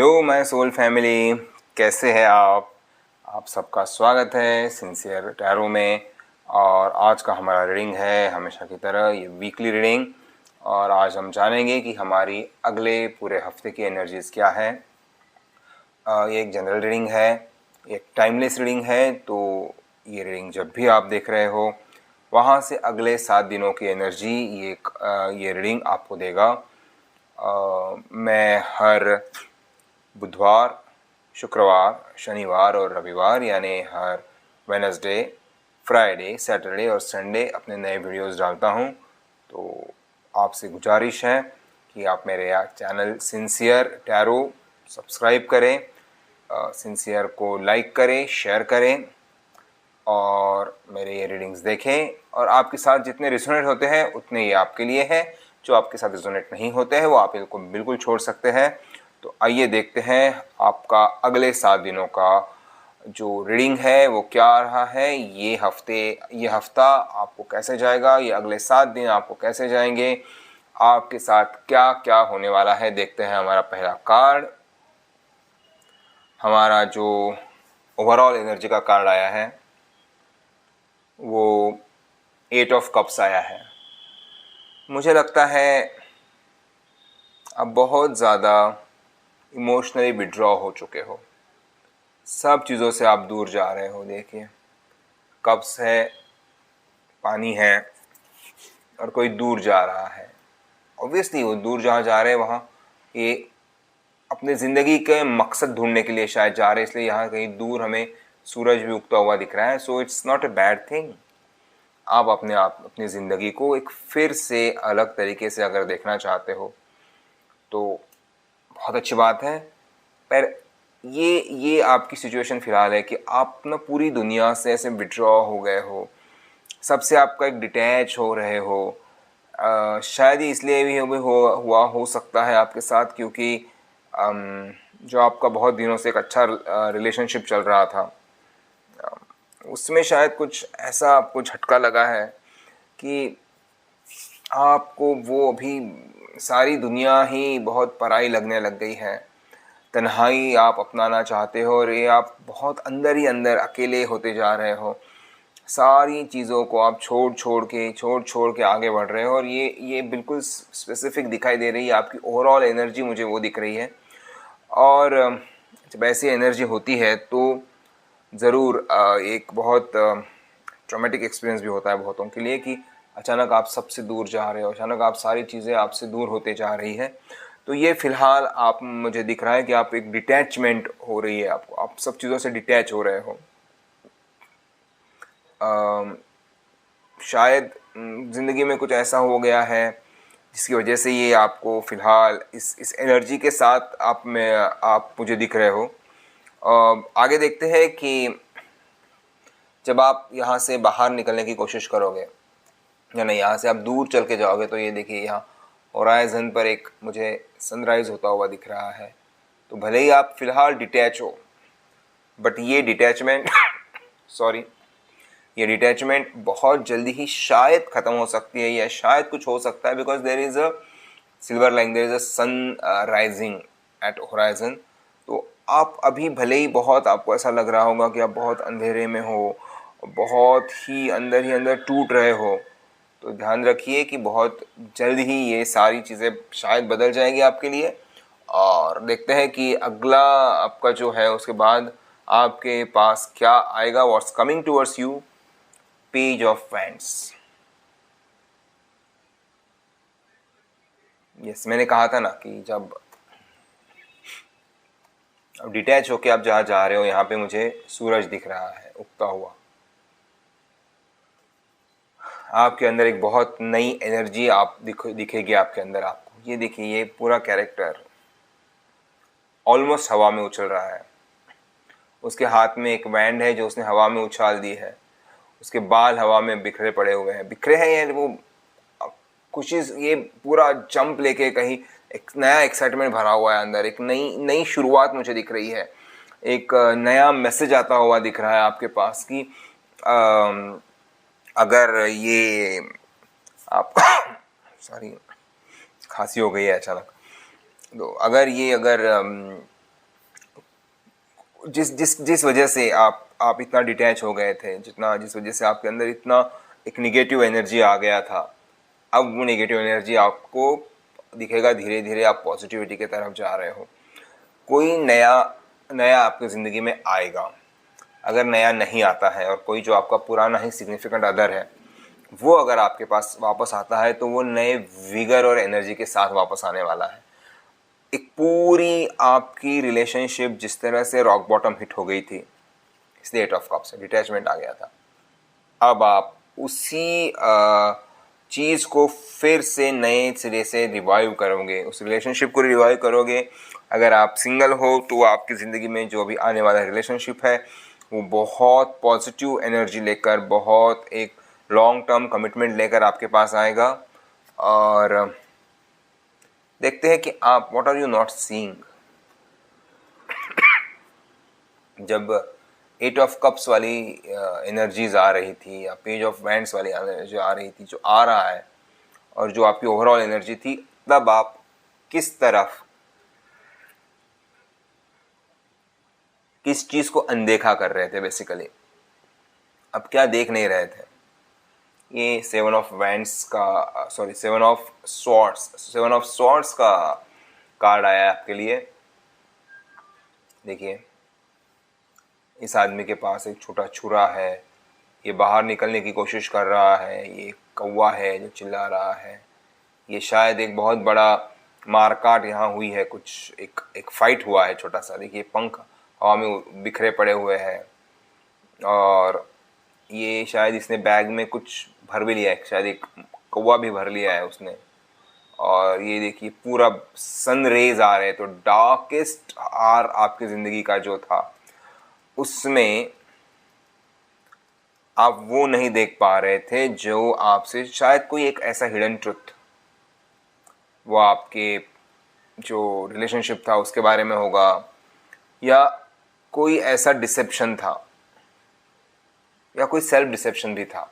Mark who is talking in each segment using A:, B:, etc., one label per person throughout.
A: Hello my soul family, कैसे हैं आप सबका स्वागत है सिंसियर टैरो में। और आज का हमारा रीडिंग है हमेशा की तरह ये वीकली रीडिंग। और आज हम जानेंगे कि हमारी अगले पूरे हफ्ते की एनर्जीज़ क्या है। ये एक जनरल रीडिंग है, एक टाइमलेस रीडिंग है। तो ये रीडिंग जब भी आप देख रहे हो वहाँ से अगले 7 दिनों की एनर्जी ये रीडिंग आपको देगा। मैं हर बुधवार, शुक्रवार, शनिवार और रविवार यानी हर वेडनेसडे, फ्राइडे, सैटरडे और संडे अपने नए वीडियोस डालता हूँ। तो आपसे गुजारिश है कि आप मेरे चैनल सिंसियर टैरो सब्सक्राइब करें, सिंसियर को लाइक करें, शेयर करें और मेरे ये रीडिंग्स देखें। और आपके साथ जितने रिजोनेट होते हैं उतने ये आपके लिए है। जो आपके साथ रिजोनेट नहीं होते हैं वो आप इनको बिल्कुल छोड़ सकते हैं। तो आइए देखते हैं आपका अगले 7 दिनों का जो रीडिंग है वो क्या रहा है। ये हफ्ता आपको कैसे जाएगा, ये अगले 7 दिन आपको कैसे जाएंगे, आपके साथ क्या क्या होने वाला है। देखते हैं हमारा पहला कार्ड। हमारा जो ओवरऑल एनर्जी का कार्ड आया है वो 8 ऑफ कप्स आया है। मुझे लगता है अब बहुत ज़्यादा इमोशनली विड्रॉ हो चुके हो, सब चीज़ों से आप दूर जा रहे हो। देखिए कप्स है, पानी है और कोई दूर जा रहा है। ऑब्वियसली वो दूर जहाँ जा रहे हैं वहाँ ये अपने ज़िंदगी के मकसद ढूंढने के लिए शायद जा रहे हैं, इसलिए यहाँ कहीं दूर हमें सूरज भी उगता हुआ दिख रहा है। So it's not a bad thing. आप अपनी ज़िंदगी को एक फिर से अलग तरीके से अगर देखना चाहते हो तो बहुत अच्छी बात है। पर ये आपकी सिचुएशन फ़िलहाल है कि आप ना पूरी दुनिया से ऐसे विड्रॉ हो गए हो, सबसे आपका एक डिटैच हो रहे हो। शायद ही इसलिए भी हुआ हो सकता है आपके साथ क्योंकि जो आपका बहुत दिनों से एक अच्छा रिलेशनशिप चल रहा था उसमें शायद कुछ ऐसा आपको झटका लगा है कि आपको वो अभी सारी दुनिया ही बहुत पराई लगने लग गई है। तन्हाई आप अपनाना चाहते हो और ये आप बहुत अंदर ही अंदर अकेले होते जा रहे हो। सारी चीज़ों को आप छोड़ के आगे बढ़ रहे हो और ये बिल्कुल स्पेसिफिक दिखाई दे रही है। आपकी ओवरऑल एनर्जी मुझे वो दिख रही है। और जब ऐसी एनर्जी होती है तो ज़रूर एक बहुत ट्रॉमेटिक एक्सपीरियंस भी होता है बहुतों के लिए कि अचानक आप सबसे दूर जा रहे हो, अचानक आप सारी चीज़ें आपसे दूर होते जा रही है। तो ये फ़िलहाल आप मुझे दिख रहा है कि आप एक डिटैचमेंट हो रही है, आपको आप सब चीज़ों से डिटैच हो रहे हो। शायद ज़िंदगी में कुछ ऐसा हो गया है जिसकी वजह से ये आपको फ़िलहाल इस एनर्जी के साथ आप मुझे दिख रहे हो। आगे देखते हैं कि जब आप यहाँ से बाहर निकलने की कोशिश करोगे या नहीं, यहाँ से आप दूर चल के जाओगे तो ये देखिए यहाँ होराइजन पर एक मुझे सनराइज़ होता हुआ दिख रहा है। तो भले ही आप फ़िलहाल डिटैच हो बट ये डिटैचमेंट सॉरी ये डिटैचमेंट बहुत जल्दी ही शायद ख़त्म हो सकती है या शायद कुछ हो सकता है because there is a silver lining, there is a sun rising at horizon. तो आप अभी भले ही बहुत आपको ऐसा लग रहा होगा कि आप बहुत अंधेरे में हो, बहुत ही अंदर टूट रहे हो, तो ध्यान रखिए कि बहुत जल्द ही ये सारी चीज़ें शायद बदल जाएंगी आपके लिए। और देखते हैं कि अगला आपका जो है उसके बाद आपके पास क्या आएगा। What's coming towards you, page of wands. Yes, मैंने कहा था ना कि जब डिटैच होके आप जहाँ जा रहे हो यहाँ पे मुझे सूरज दिख रहा है उगता हुआ। आपके अंदर एक बहुत नई एनर्जी दिखेगी आपके अंदर आपको। ये देखिए ये पूरा कैरेक्टर ऑलमोस्ट हवा में उछल रहा है। उसके हाथ में एक बैंड है जो उसने हवा में उछाल दी है। उसके बाल हवा में बिखरे पड़े हुए हैं, बिखरे हैं या वो खुशी, ये पूरा जंप लेके कहीं एक नया एक्साइटमेंट भरा हुआ है अंदर। एक नई शुरुआत मुझे दिख रही है, एक नया मैसेज आता हुआ दिख रहा है आपके पास कि अगर ये आप सॉरी खांसी हो गई है अचानक। तो अगर जिस जिस जिस वजह से आप इतना डिटैच हो गए थे, जिस वजह से आपके अंदर इतना एक निगेटिव एनर्जी आ गया था, अब वो निगेटिव एनर्जी आपको दिखेगा, धीरे धीरे आप पॉजिटिविटी की तरफ जा रहे हो। कोई नया नया आपकी ज़िंदगी में आएगा। अगर नया नहीं आता है और कोई जो आपका पुराना ही सिग्निफिकेंट अदर है वो अगर आपके पास वापस आता है तो वो नए विगर और एनर्जी के साथ वापस आने वाला है। एक पूरी आपकी रिलेशनशिप जिस तरह से रॉक बॉटम हिट हो गई थी, इसलिए एट ऑफ कप से डिटैचमेंट आ गया था, अब आप उसी चीज़ को फिर से नए सिरे से रिवाइव करोगे, उस रिलेशनशिप को रिवाइव करोगे। अगर आप सिंगल हो तो आपकी ज़िंदगी में जो भी आने वाला रिलेशनशिप है वो बहुत पॉजिटिव एनर्जी लेकर, बहुत एक लॉन्ग टर्म कमिटमेंट लेकर आपके पास आएगा। और देखते हैं कि आप what are you not seeing. जब एट ऑफ कप्स वाली एनर्जीज आ रही थी या पेज ऑफ वैंड्स वाली एनर्जी आ रही थी, जो आ रहा है, और जो आपकी ओवरऑल एनर्जी थी, तब आप किस तरफ, किस चीज को अनदेखा कर रहे थे बेसिकली, अब क्या देख नहीं रहे थे। ये सेवन ऑफ वैंड्स का, सॉरी, सेवन ऑफ स्वॉर्ड्स का कार्ड आया है आपके लिए। देखिए, इस आदमी के पास एक छोटा छुरा है, ये बाहर निकलने की कोशिश कर रहा है, ये कौवा है जो चिल्ला रहा है, ये शायद एक बहुत बड़ा मारकाट यहाँ हुई है, कुछ एक फाइट हुआ है छोटा सा। देखिए, पंख हवा में बिखरे पड़े हुए हैं, और ये शायद इसने बैग में कुछ भर भी लिया है, शायद एक कौवा भी भर लिया है उसने। और ये देखिए, पूरा सन रेज आ रहे हैं, तो डार्केस्ट आर आपकी ज़िंदगी का जो था उसमें आप वो नहीं देख पा रहे थे जो आपसे शायद कोई एक ऐसा हिडन ट्रुथ वो आपके जो रिलेशनशिप था उसके बारे में होगा, या कोई ऐसा डिसेप्शन था, या कोई सेल्फ डिसेप्शन भी था,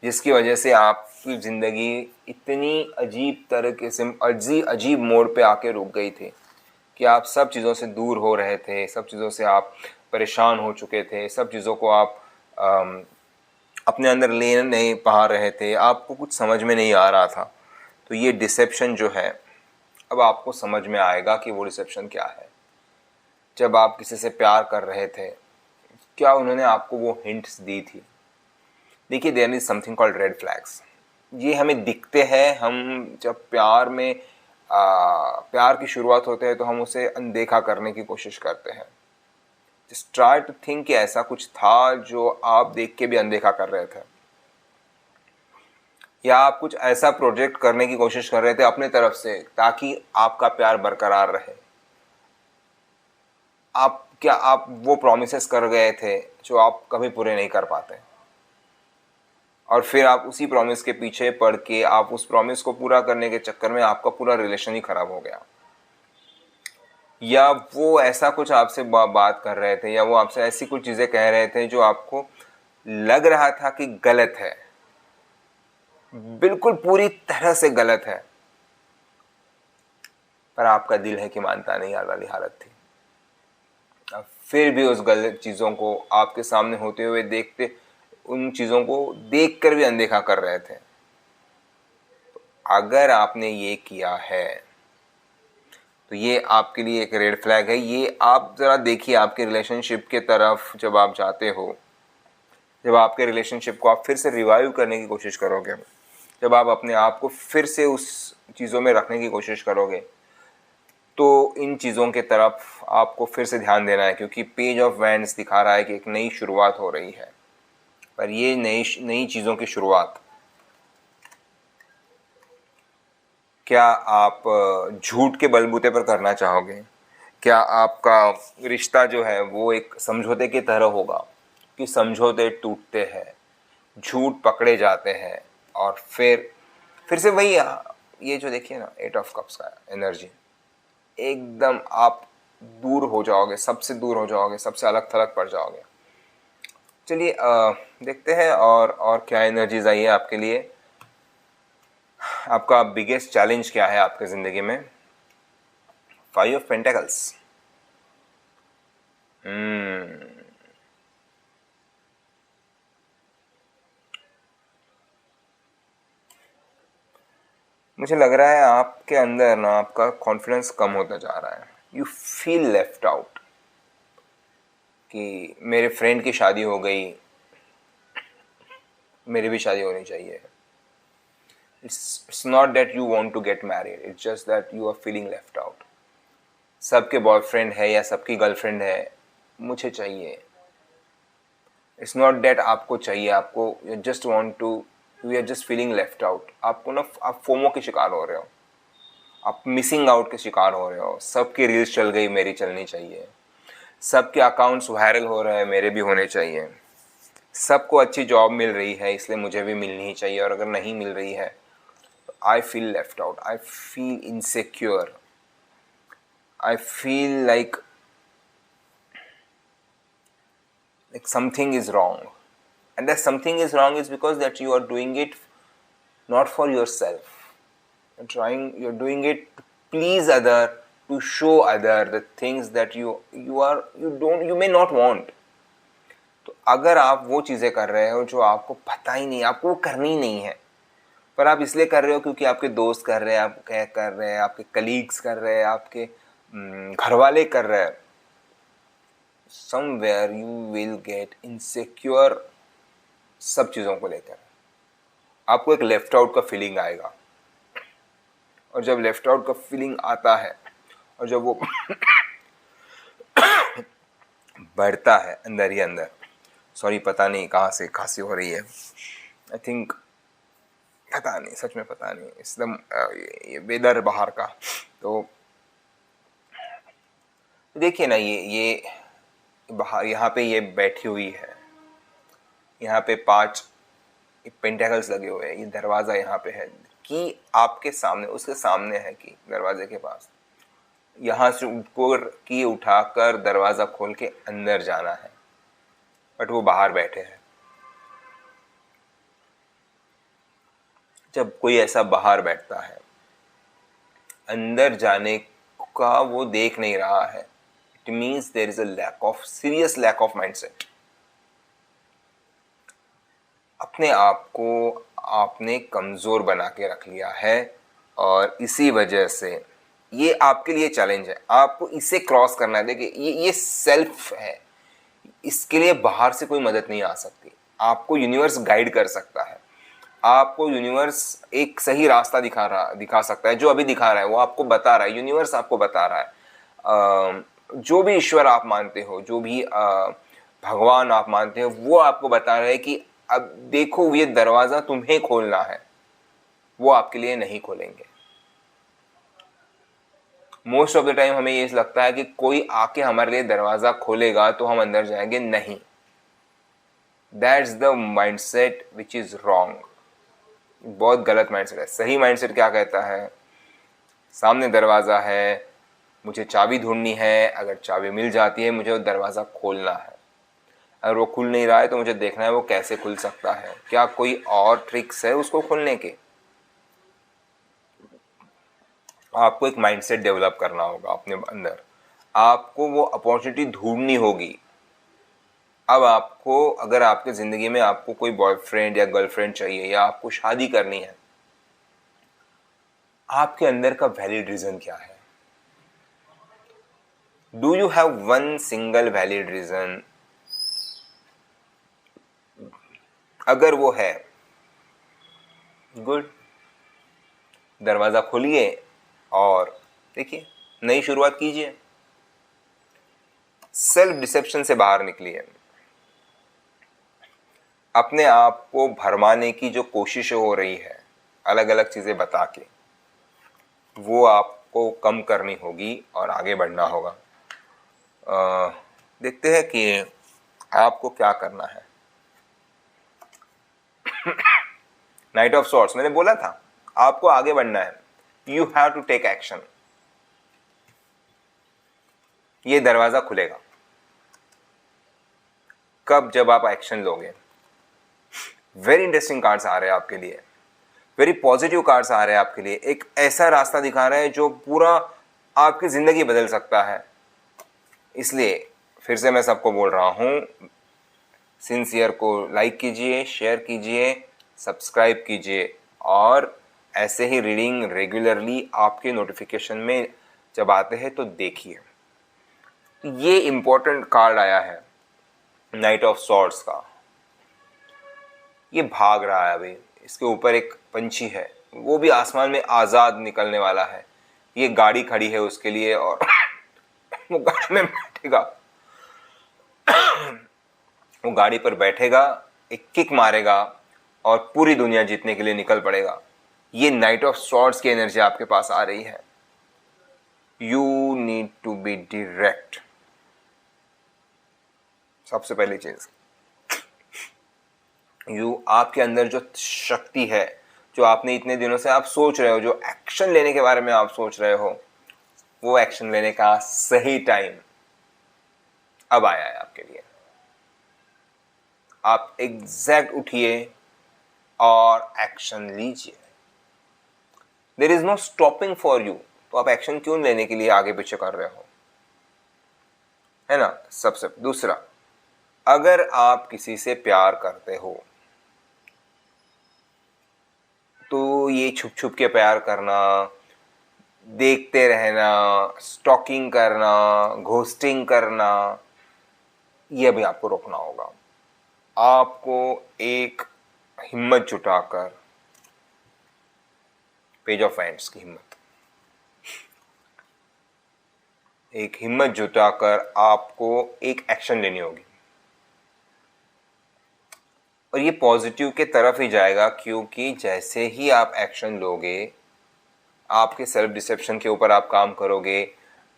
A: जिसकी वजह से आपकी ज़िंदगी इतनी अजीब तरीके से अजीब मोड़ पे आके रुक गई थी कि आप सब चीज़ों से दूर हो रहे थे, सब चीज़ों से आप परेशान हो चुके थे, सब चीज़ों को आप अपने अंदर ले नहीं पा रहे थे, आपको कुछ समझ में नहीं आ रहा था। तो ये डिसेप्शन जो है, अब आपको समझ में आएगा कि वो डिसेप्शन क्या है। जब आप किसी से प्यार कर रहे थे, क्या उन्होंने आपको वो हिंट्स दी थी? देखिए, there is something called red flags. ये हमें दिखते हैं। हम जब प्यार की शुरुआत होते हैं तो हम उसे अनदेखा करने की कोशिश करते हैं। जस्ट ट्राई टू थिंक कि ऐसा कुछ था जो आप देख के भी अनदेखा कर रहे थे, या आप कुछ ऐसा प्रोजेक्ट करने की कोशिश कर रहे थे अपने तरफ से ताकि आपका प्यार बरकरार रहे। आप वो प्रॉमिसेस कर गए थे जो आप कभी पूरे नहीं कर पाते, और फिर आप उसी प्रॉमिस के पीछे पड़ के आप उस प्रॉमिस को पूरा करने के चक्कर में आपका पूरा रिलेशन ही खराब हो गया। या वो ऐसा कुछ आपसे बात कर रहे थे, या वो आपसे ऐसी कुछ चीज़ें कह रहे थे जो आपको लग रहा था कि गलत है, बिल्कुल पूरी तरह से गलत है, पर आपका दिल है कि मानता नहीं वाली हालत थी। अब फिर भी उस गलत चीज़ों को आपके सामने होते हुए देखते, उन चीज़ों को देखकर भी अनदेखा कर रहे थे। तो अगर आपने ये किया है तो ये आपके लिए एक रेड फ्लैग है। ये आप ज़रा देखिए आपके रिलेशनशिप के तरफ जब आप जाते हो, जब आपके रिलेशनशिप को आप फिर से रिवाइव करने की कोशिश करोगे, जब आप अपने आप को फिर से उस चीज़ों में रखने की कोशिश करोगे, तो इन चीज़ों के तरफ आपको फिर से ध्यान देना है, क्योंकि पेज ऑफ वैंड्स दिखा रहा है कि एक नई शुरुआत हो रही है। पर ये नई चीज़ों की शुरुआत, क्या आप झूठ के बलबूते पर करना चाहोगे? क्या आपका रिश्ता जो है वो एक समझौते की तरह होगा कि समझौते टूटते हैं, झूठ पकड़े जाते हैं, और फिर से वही, ये जो देखिए ना, एट ऑफ कप्स का एनर्जी, एकदम आप दूर हो जाओगे, सबसे दूर हो जाओगे, सबसे अलग थलग पड़ जाओगे। चलिए देखते हैं और क्या एनर्जीज आई है आपके लिए। आपका बिगेस्ट चैलेंज क्या है आपके ज़िंदगी में? 5 ऑफ पेंटिकल्स। मुझे लग रहा है आपके अंदर ना आपका कॉन्फिडेंस कम होता जा रहा है. यू फील लेफ्ट आउट कि मेरे फ्रेंड की शादी हो गई, मेरी भी शादी होनी चाहिए. It's not that you want to get married, it's just that you are feeling left out. सबके बॉयफ्रेंड है या सबकी गर्लफ्रेंड है, मुझे चाहिए. इट्स नॉट डेट आपको चाहिए, आपको you just want to, you are just feeling left out. आपको ना, आप फोमो के शिकार हो रहे हो, आप मिसिंग आउट के शिकार हो रहे हो. सबकी रील्स चल गई, मेरी चलनी चाहिए. सबके अकाउंट्स वायरल हो रहे हैं, मेरे भी होने चाहिए. सबको अच्छी जॉब मिल रही है, इसलिए मुझे भी मिलनी ही चाहिए. और अगर नहीं मिल रही है, I feel left out, I feel insecure, I feel like something is wrong, and that something is wrong is because that you are doing it not for yourself. You're doing it to please other, to show other the things that you may not want. तो अगर आप वो चीज़ें कर रहे हो जो आपको पता ही नहीं, आपको वो करनी ही नहीं है, पर आप इसलिए कर रहे हो क्योंकि आपके दोस्त कर रहे हैं, आप क्या कर रहे हैं, आपके कलीग्स कर रहे हैं, आपके घर वाले कर रहे हैं, somewhere you will get insecure. सब चीज़ों को लेकर आपको एक लेफ्ट आउट का फीलिंग आएगा. और जब लेफ्ट आउट का फीलिंग आता है और जब वो बढ़ता है अंदर ही अंदर, सॉरी पता नहीं कहाँ से खांसी हो रही है, आई थिंक पता नहीं, सच में पता नहीं, एकदम ये वेदर बाहर का. तो देखिए ना, ये बाहर यहाँ पे ये बैठी हुई है, यहाँ पे 5 पेंटेकल्स लगे हुए हैं, ये दरवाज़ा यहाँ पे है कि आपके सामने, उसके सामने है कि दरवाजे के पास, यहाँ से ऊपर की उठाकर दरवाज़ा खोल के अंदर जाना है, बट वो बाहर बैठे हैं. जब कोई ऐसा बाहर बैठता है, अंदर जाने का वो देख नहीं रहा है, it means there is a serious lack of mindset. अपने आप को आपने कमज़ोर बना के रख लिया है, और इसी वजह से ये आपके लिए चैलेंज है. आपको इसे क्रॉस करना है. देखिए, ये सेल्फ है, इसके लिए बाहर से कोई मदद नहीं आ सकती. आपको यूनिवर्स गाइड कर सकता है, आपको यूनिवर्स एक सही रास्ता दिखा सकता है. जो अभी दिखा रहा है वो आपको बता रहा है, यूनिवर्स आपको बता रहा है. जो भी ईश्वर आप मानते हो, जो भी भगवान आप मानते हो, वो आपको बता रहे हैं कि अब देखो, ये दरवाज़ा तुम्हें खोलना है, वो आपके लिए नहीं खोलेंगे. मोस्ट ऑफ द टाइम हमें ये लगता है कि कोई आके हमारे लिए दरवाज़ा खोलेगा तो हम अंदर जाएंगे. नहीं, that's the mindset which is wrong. बहुत गलत माइंडसेट है. सही माइंडसेट क्या कहता है? सामने दरवाज़ा है, मुझे चाबी ढूंढनी है, अगर चाबी मिल जाती है मुझे वो दरवाज़ा खोलना है. अगर वो खुल नहीं रहा है तो मुझे देखना है वो कैसे खुल सकता है, क्या कोई और ट्रिक्स है उसको खोलने के. आपको एक माइंडसेट डेवलप करना होगा अपने अंदर. आपको वो अपॉर्चुनिटी ढूंढनी होगी. अब आपको, अगर आपके ज़िंदगी में आपको कोई बॉयफ्रेंड या गर्लफ्रेंड चाहिए, या आपको शादी करनी है, आपके अंदर का वैलिड रीज़न क्या है? Do you have one single valid reason? अगर वो है, गुड, दरवाज़ा खोलिए और देखिए, नई शुरुआत कीजिए. सेल्फ डिसेप्शन से बाहर निकलिए. अपने आप को भरमाने की जो कोशिश हो रही है अलग अलग चीज़ें बता के, वो आपको कम करनी होगी और आगे बढ़ना होगा. देखते हैं कि आपको क्या करना है. नाइट ऑफ सॉर्ड्स, मैंने बोला था आपको आगे बढ़ना है. You have to take action. ये दरवाजा खुलेगा कब? जब आप एक्शन लोगे. वेरी इंटरेस्टिंग कार्ड्स आ रहे हैं आपके लिए, वेरी पॉजिटिव कार्ड्स आ रहे हैं आपके लिए. एक ऐसा रास्ता दिखा रहे हैं जो पूरा आपकी जिंदगी बदल सकता है. इसलिए फिर से मैं सबको बोल रहा हूँ, सिंसियर को लाइक कीजिए, शेयर कीजिए, सब्सक्राइब कीजिए, और ऐसे ही रीडिंग रेगुलरली आपके नोटिफिकेशन में जब आते हैं तो देखिए। ये इम्पोर्टेंट कार्ड आया है नाइट ऑफ सॉर्ड्स का। ये भाग रहा है अभी, इसके ऊपर एक पंछी है, वो भी आसमान में आज़ाद निकलने वाला है। ये गाड़ी खड़ी है उसके लिए, और वो गाड़ी में बैठेगा, वो गाड़ी पर बैठेगा, एक किक मारेगा और पूरी दुनिया जीतने के लिए निकल पड़ेगा। ये नाइट ऑफ सॉर्ड्स की एनर्जी आपके पास आ रही है। You need to be direct, सबसे पहली चीज। आपके अंदर जो शक्ति है, जो आपने इतने दिनों से आप सोच रहे हो, जो एक्शन लेने के बारे में आप सोच रहे हो, वो एक्शन लेने का सही टाइम अब आया है आपके लिए। आप एग्जैक्ट उठिए और एक्शन लीजिए। There is no stopping for you. तो आप एक्शन क्यों लेने के लिए आगे पीछे कर रहे हो, है ना। सबसे दूसरा, अगर आप किसी से प्यार करते हो तो ये छुप छुप के प्यार करना, देखते रहना, स्टॉकिंग करना, घोस्टिंग करना, ये भी आपको रोकना होगा। आपको एक हिम्मत जुटाकर, पेज ऑफ हैंड्स की हिम्मत, एक हिम्मत जुटाकर आपको एक एक्शन लेनी होगी। और ये पॉजिटिव के तरफ ही जाएगा, क्योंकि जैसे ही आप एक्शन लोगे, आपके सेल्फ डिसेप्शन के ऊपर आप काम करोगे,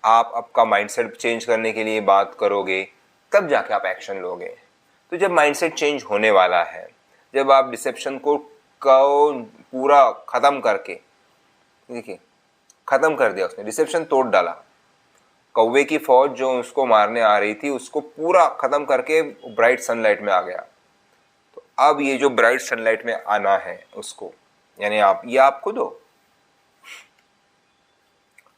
A: आप आपका माइंडसेट चेंज करने के लिए बात करोगे, तब जाके आप एक्शन लोगे। तो जब माइंडसेट चेंज होने वाला है, जब आप डिसेप्शन को पूरा ख़त्म करके, देखिए ख़त्म कर दिया उसने, डिसेप्शन तोड़ डाला, कौवे की फौज जो उसको मारने आ रही थी उसको पूरा ख़त्म करके ब्राइट सनलाइट में आ गया। तो अब ये जो ब्राइट सनलाइट में आना है उसको, यानी आप, ये आप खुद हो।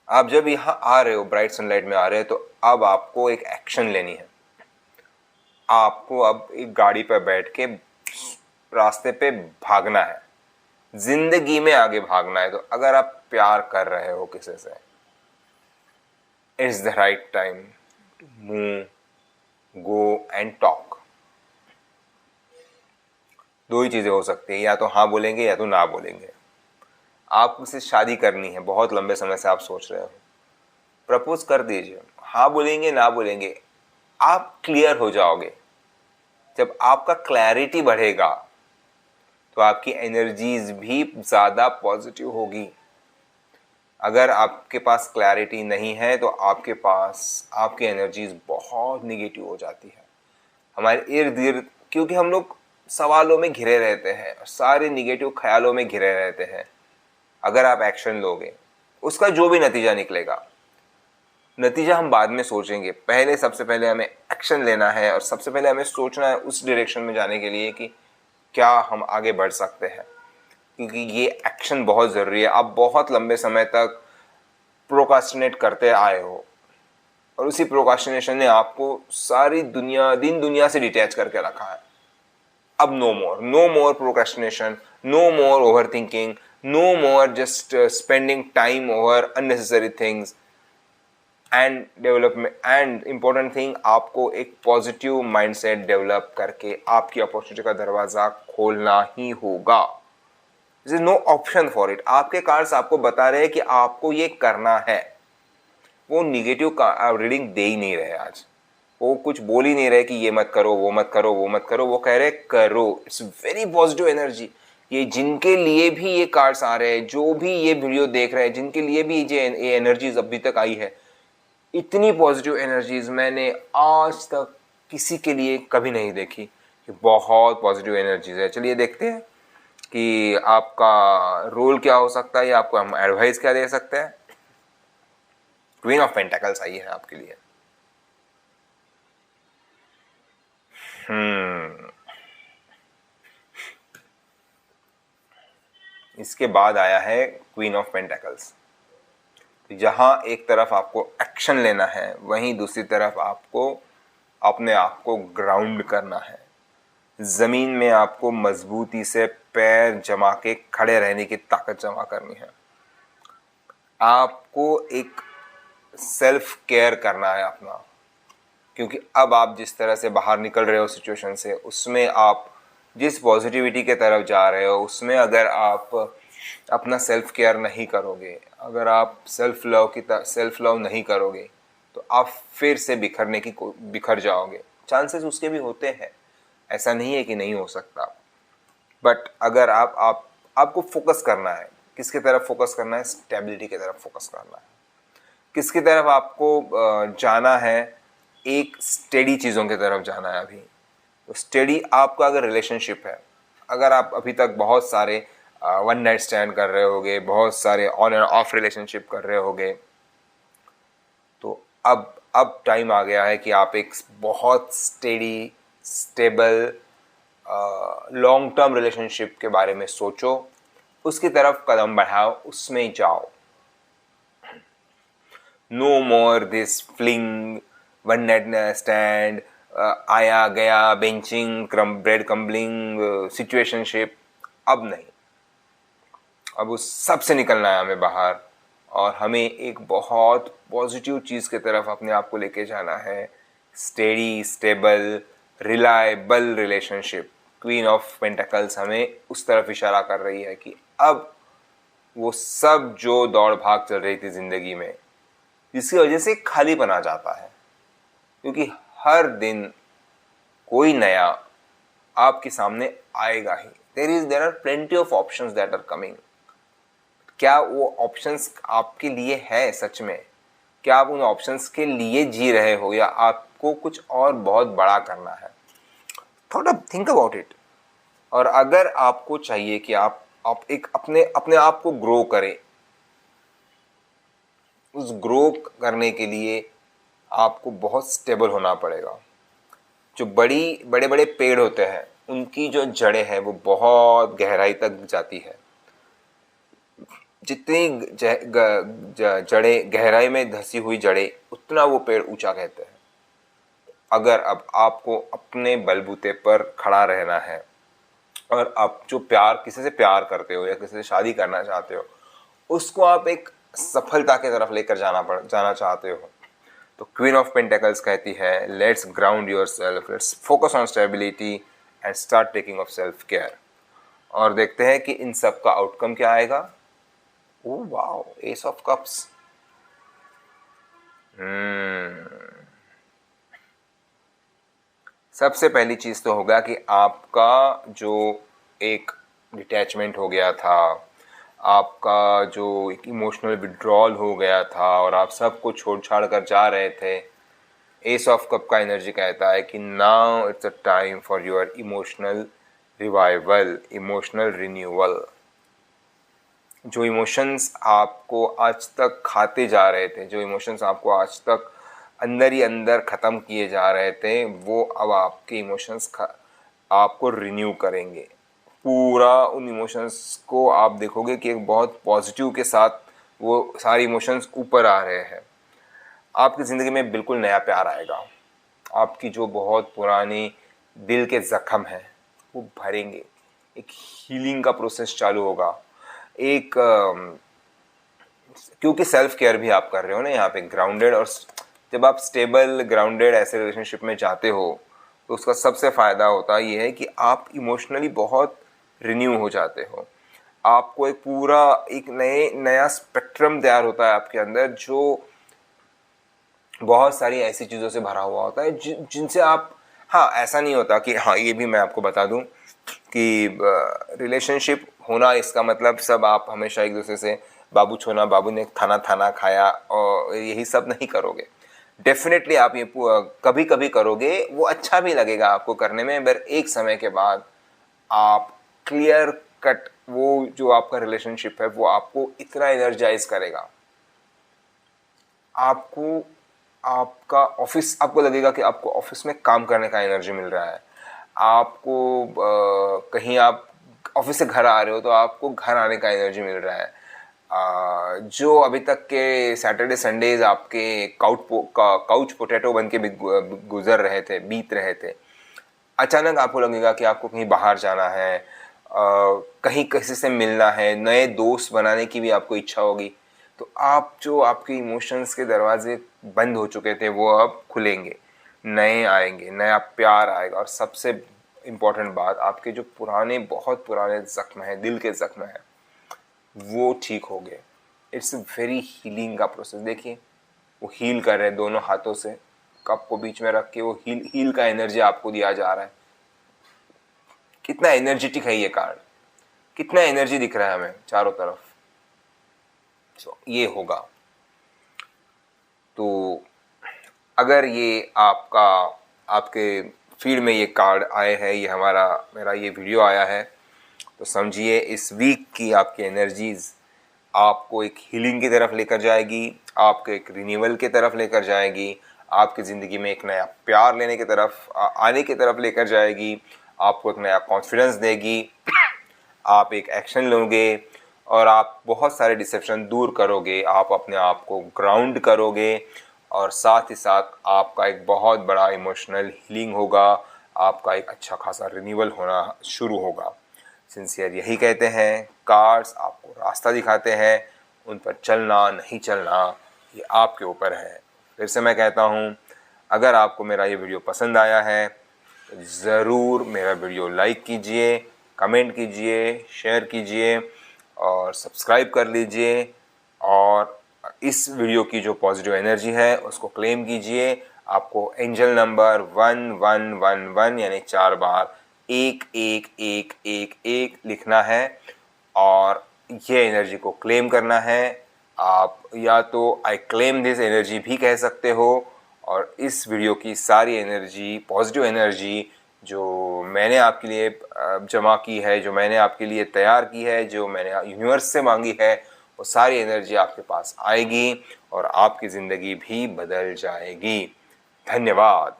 A: आप जब यहाँ आ रहे हो, ब्राइट सनलाइट में आ रहे हो, तो अब आपको एक एक्शन लेनी है। आपको अब एक गाड़ी पर बैठ के रास्ते पे भागना है, जिंदगी में आगे भागना है। तो अगर आप प्यार कर रहे हो किसी से, it's the right time to move, go and talk. दो ही चीजें हो सकती है, या तो हाँ बोलेंगे या तो ना बोलेंगे। आपसे शादी करनी है, बहुत लंबे समय से आप सोच रहे हो, प्रपोज कर दीजिए। हाँ बोलेंगे ना बोलेंगे, आप क्लियर हो जाओगे। जब आपका क्लैरिटी बढ़ेगा तो आपकी एनर्जीज भी ज़्यादा पॉजिटिव होगी। अगर आपके पास क्लैरिटी नहीं है तो आपके पास आपकी एनर्जीज बहुत निगेटिव हो जाती है हमारे इर्द गिर्द, क्योंकि हम लोग सवालों में घिरे रहते हैं, सारे निगेटिव ख्यालों में घिरे रहते हैं। अगर आप एक्शन लोगे, उसका जो भी नतीजा निकलेगा, नतीजा हम बाद में सोचेंगे। पहले सबसे पहले हमें एक्शन लेना है, और सबसे पहले हमें सोचना है उस डायरेक्शन में जाने के लिए कि क्या हम आगे बढ़ सकते हैं, क्योंकि ये एक्शन बहुत ज़रूरी है। आप बहुत लंबे समय तक प्रोकास्टिनेट करते आए हो, और उसी प्रोकास्टिनेशन ने आपको सारी दुनिया, दिन दुनिया से डिटैच करके रखा है। अब no more procrastination, no more over thinking, no more just spending time over unnecessary things and development. And important thing, आपको एक पॉजिटिव माइंडसेट डेवलप करके आपकी अपॉर्चुनिटी का दरवाज़ा खोलना ही होगा। This is no option for it. आपके कार्ड्स आपको बता रहे हैं कि आपको ये करना है। वो निगेटिव रीडिंग दे ही नहीं रहे आज, वो कुछ बोल ही नहीं रहे कि ये मत करो, वो मत करो, वो मत करो। वो कह रहे करो। It's very positive energy. ये जिनके लिए भी ये कार्ड्स आ रहे हैं, जो भी ये वीडियो देख रहे हैं, जिनके लिए भी ये एनर्जीज अभी तक आई है, इतनी पॉजिटिव एनर्जीज मैंने आज तक किसी के लिए कभी नहीं देखी। कि बहुत पॉजिटिव एनर्जीज है। चलिए देखते हैं कि आपका रोल क्या हो सकता है, या आपको हम एडवाइस क्या दे सकते हैं। क्वीन ऑफ पेंटेकल्स आई है आपके लिए। इसके बाद आया है क्वीन ऑफ पेंटेकल्स। जहां एक तरफ आपको एक्शन लेना है, वहीं दूसरी तरफ आपको अपने आप को ग्राउंड करना है। ज़मीन में आपको मजबूती से पैर जमा के खड़े रहने की ताकत जमा करनी है। आपको एक सेल्फ केयर करना है अपना, क्योंकि अब आप जिस तरह से बाहर निकल रहे हो सिचुएशन से, उसमें आप जिस पॉजिटिविटी के तरफ जा रहे हो, उसमें अगर आप अपना सेल्फ केयर नहीं करोगे, अगर आप सेल्फ लव नहीं करोगे, तो आप फिर से बिखर जाओगे। चांसेस उसके भी होते हैं, ऐसा नहीं है कि नहीं हो सकता। बट अगर आपको फोकस करना है, किसकी तरफ फोकस करना है? स्टेबिलिटी की तरफ फोकस करना है। किसकी तरफ आपको जाना है? एक स्टेडी चीज़ों की तरफ जाना है अभी। तो स्टेडी आपका अगर रिलेशनशिप है, अगर आप अभी तक बहुत सारे वन नाइट स्टैंड कर रहे होगे, बहुत सारे ऑन एंड ऑफ रिलेशनशिप कर रहे होगे, तो अब टाइम आ गया है कि आप एक बहुत steady, stable, long term relationship के बारे में सोचो, उसकी तरफ कदम बढ़ाओ, उसमें जाओ। No more this fling, one night stand, आया गया, बेंचिंग, ब्रेड क्रम्बलिंग सिचुएशनशिप। अब नहीं, अब उस सब से निकलना है हमें बाहर, और हमें एक बहुत पॉजिटिव चीज़ की तरफ अपने आप को लेके जाना है। Steady, stable, reliable relationship. Queen of pentacles हमें उस तरफ इशारा कर रही है कि अब वो सब जो दौड़ भाग चल रही थी ज़िंदगी में, जिसकी वजह से खालीपन आ जाता है, क्योंकि हर दिन कोई नया आपके सामने आएगा ही। There are plenty of options that are coming. क्या वो ऑप्शंस आपके लिए है सच में? क्या आप उन ऑप्शंस के लिए जी रहे हो, या आपको कुछ और बहुत बड़ा करना है? थोड़ा थिंक अबाउट इट। और अगर आपको चाहिए कि आप एक अपने आप को ग्रो करें, उस ग्रो करने के लिए आपको बहुत स्टेबल होना पड़ेगा। जो बड़े बड़े पेड़ होते हैं, उनकी जो जड़ें हैं वो बहुत गहराई तक जाती है। जितनी जड़ें गहराई में धसी हुई जड़ें, उतना वो पेड़ ऊंचा कहते हैं। अगर अब आपको अपने बलबूते पर खड़ा रहना है, और आप जो किसी से प्यार करते हो या किसी से शादी करना चाहते हो, उसको आप एक सफलता की तरफ लेकर जाना चाहते हो, तो क्वीन ऑफ पेंटिकल्स कहती है, let's ground your self, let's focus on stability and start taking of self care. और देखते हैं कि इन सब का आउटकम क्या आएगा। Oh wow, S of cups. सबसे पहली चीज तो होगा कि आपका जो एक डिटैचमेंट हो गया था, आपका जो एक इमोशनल विड्रॉल हो गया था, और आप सबको छोड़ छाड़ कर जा रहे थे, एस ऑफ कप का एनर्जी कहता है कि now it's a time for your emotional revival, emotional renewal. जो इमोशंस आपको आज तक खाते जा रहे थे, जो इमोशंस आपको आज तक अंदर ही अंदर ख़त्म किए जा रहे थे, वो अब आपके इमोशंस आपको रिन्यू करेंगे। पूरा उन इमोशंस को आप देखोगे कि एक बहुत पॉजिटिव के साथ वो सारे इमोशंस ऊपर आ रहे हैं। आपकी ज़िंदगी में बिल्कुल नया प्यार आएगा। आपकी जो बहुत पुरानी दिल के ज़ख्म हैं वो भरेंगे। एक हीलिंग का प्रोसेस चालू होगा। क्योंकि सेल्फ केयर भी आप कर रहे हो ना यहाँ पे, ग्राउंडेड। और जब आप स्टेबल, ग्राउंडेड ऐसे रिलेशनशिप में जाते हो, तो उसका सबसे फ़ायदा होता है ये है कि आप इमोशनली बहुत रिन्यू हो जाते हो। आपको एक नया स्पेक्ट्रम तैयार होता है आपके अंदर, जो बहुत सारी ऐसी चीज़ों से भरा हुआ होता है जिनसे आप, हाँ, ऐसा नहीं होता कि, हाँ, ये भी मैं आपको बता दूं कि रिलेशनशिप होना इसका मतलब सब आप हमेशा एक दूसरे से बाबू छोना, बाबू ने खाना खाया, और यही सब नहीं करोगे। डेफिनेटली आप ये कभी कभी करोगे, वो अच्छा भी लगेगा आपको करने में, पर एक समय के बाद आप क्लियर कट, वो जो आपका रिलेशनशिप है वो आपको इतना एनर्जाइज करेगा, आपको लगेगा कि आपको ऑफिस में काम करने का एनर्जी मिल रहा है। आपको कहीं आप ऑफिस से घर आ रहे हो तो आपको घर आने का एनर्जी मिल रहा है। जो अभी तक के सैटरडे संडेज आपके काउच पोटैटो बन के गुजर रहे थे, बीत रहे थे, अचानक आपको लगेगा कि आपको कहीं बाहर जाना है, कहीं किसी से मिलना है, नए दोस्त बनाने की भी आपको इच्छा होगी, तो आप जो आपके इमोशंस के दरवाजे बंद हो चुके थे वो अब खुलेंगे, नए आएंगे, नया प्यार आएगा। और सबसे इम्पोर्टेंट बात, आपके जो पुराने, बहुत पुराने जख्म हैं, दिल के जख्म हैं, वो ठीक हो गए। इट्स वेरी हीलिंग का प्रोसेस। देखिए वो हील कर रहे हैं दोनों हाथों से, कप को बीच में रख के वो हील का एनर्जी आपको दिया जा रहा है। कितना एनर्जेटिक है ये कार्ड, कितना एनर्जी दिख रहा है हमें चारों तरफ। ये होगा। तो अगर ये आपके फीड में ये कार्ड आए हैं, ये मेरा ये वीडियो आया है, तो समझिए इस वीक की आपकी एनर्जीज आपको एक हीलिंग की तरफ लेकर जाएगी, आपको एक रिन्यूअल की तरफ लेकर जाएगी, आपकी ज़िंदगी में एक नया प्यार लेने की तरफ आने की तरफ लेकर जाएगी, आपको एक नया कॉन्फिडेंस देगी, आप एक एक्शन लोगे और आप बहुत सारे डिसेप्शन दूर करोगे, आप अपने आप को ग्राउंड करोगे और साथ ही साथ आपका एक बहुत बड़ा इमोशनल हीलिंग होगा, आपका एक अच्छा खासा रिन्यूअल होना शुरू होगा। सिंसियर यही कहते हैं, कार्ड्स आपको रास्ता दिखाते हैं, उन पर चलना नहीं चलना ये आपके ऊपर है। फिर से मैं कहता हूँ, अगर आपको मेरा ये वीडियो पसंद आया है तो ज़रूर मेरा वीडियो लाइक कीजिए, कमेंट कीजिए, शेयर कीजिए और सब्सक्राइब कर लीजिए। और इस वीडियो की जो पॉजिटिव एनर्जी है उसको क्लेम कीजिए। आपको एंजल नंबर 1111 यानी 4 बार 1111 लिखना है और ये एनर्जी को क्लेम करना है। आप या तो आई क्लेम दिस एनर्जी भी कह सकते हो। और इस वीडियो की सारी एनर्जी, पॉजिटिव एनर्जी जो मैंने आपके लिए जमा की है, जो मैंने आपके लिए तैयार की है, जो मैंने यूनिवर्स से मांगी है, वो सारी एनर्जी आपके पास आएगी और आपकी ज़िंदगी भी बदल जाएगी। धन्यवाद।